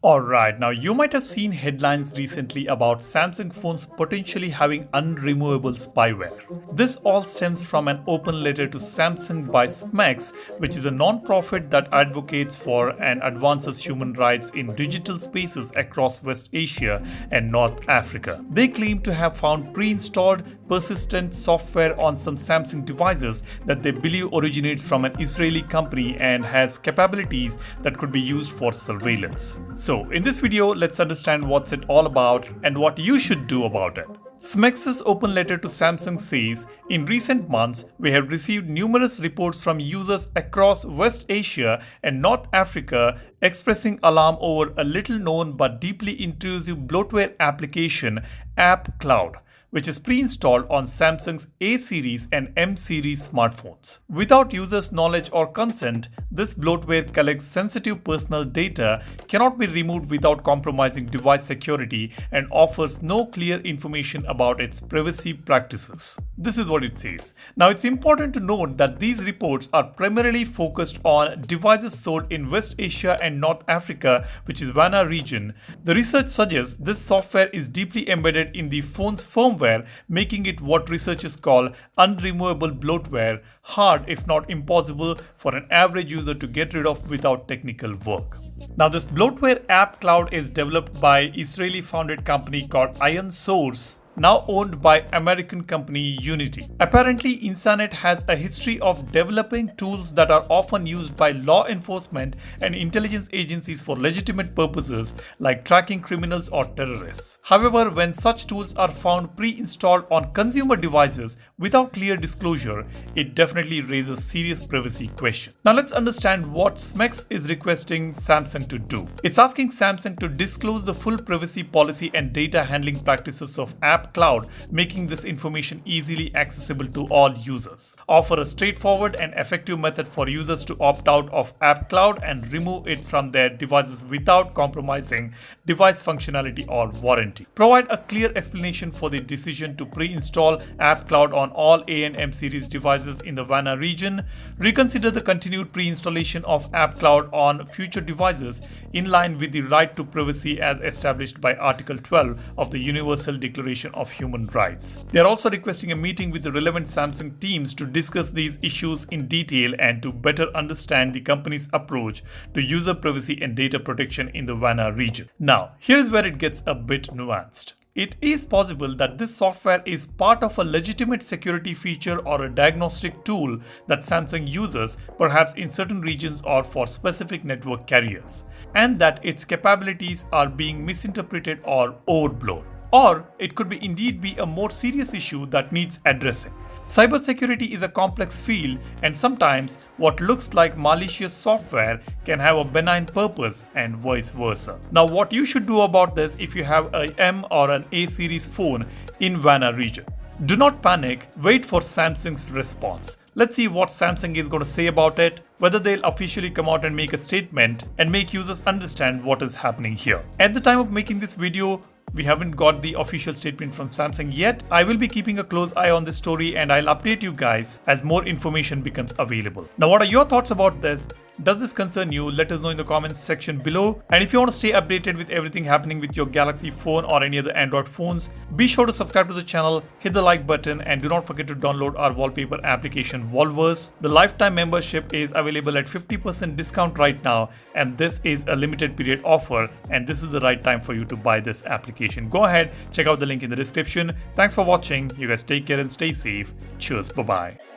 Alright, now you might have seen headlines recently about Samsung phones potentially having unremovable spyware. This all stems from an open letter to Samsung by SMEX, which is a non-profit that advocates for and advances human rights in digital spaces across West Asia and North Africa. They claim to have found pre-installed persistent software on some Samsung devices that they believe originates from an Israeli company and has capabilities that could be used for surveillance. So in this video, let's understand what's it all about and what you should do about it. SMEX's open letter to Samsung says, in recent months, we have received numerous reports from users across West Asia and North Africa expressing alarm over a little known but deeply intrusive bloatware application, App Cloud, which is pre-installed on Samsung's A series and M series smartphones. Without users' knowledge or consent, this bloatware collects sensitive personal data, cannot be removed without compromising device security, and offers no clear information about its privacy practices. This is what it says. Now, it's important to note that these reports are primarily focused on devices sold in West Asia and North Africa, which is WANA region. The research suggests this software is deeply embedded in the phone's firmware, making it what researchers call unremovable bloatware, hard if not impossible for an average user to get rid of without technical work. Now, this bloatware App Cloud is developed by Israeli-founded company called Iron Source, now owned by American company Unity. Apparently, Insanet has a history of developing tools that are often used by law enforcement and intelligence agencies for legitimate purposes like tracking criminals or terrorists. However, when such tools are found pre-installed on consumer devices without clear disclosure, it definitely raises serious privacy questions. Now, let's understand what SMEX is requesting Samsung to do. It's asking Samsung to disclose the full privacy policy and data handling practices of App Cloud, making this information easily accessible to all users. Offer a straightforward and effective method for users to opt out of App Cloud and remove it from their devices without compromising device functionality or warranty. Provide a clear explanation for the decision to pre-install App Cloud on all A and M series devices in the WANA region. Reconsider the continued pre-installation of App Cloud on future devices in line with the right to privacy as established by Article 12 of the Universal Declaration of Human Rights. They are also requesting a meeting with the relevant Samsung teams to discuss these issues in detail and to better understand the company's approach to user privacy and data protection in the WANA region. Now, here is where it gets a bit nuanced. It is possible that this software is part of a legitimate security feature or a diagnostic tool that Samsung uses, perhaps in certain regions or for specific network carriers, and that its capabilities are being misinterpreted or overblown. Or it could indeed be a more serious issue that needs addressing. Cybersecurity is a complex field, and sometimes what looks like malicious software can have a benign purpose and vice versa. Now, what you should do about this if you have an M or an A series phone in WANA region. Do not panic, wait for Samsung's response. Let's see what Samsung is going to say about it, whether they'll officially come out and make a statement and make users understand what is happening here. At the time of making this video, we haven't got the official statement from Samsung yet. I will be keeping a close eye on this story and I'll update you guys as more information becomes available. Now, what are your thoughts about this? Does this concern you? Let us know in the comments section below. And if you want to stay updated with everything happening with your Galaxy phone or any other Android phones, be sure to subscribe to the channel, hit the like button, and do not forget to download our wallpaper application Wallverse. The lifetime membership is available at 50% discount right now, and this is a limited period offer, and this is the right time for you to buy this application. Go ahead, check out the link in the description. Thanks for watching. You guys take care and stay safe. Cheers. Bye-bye.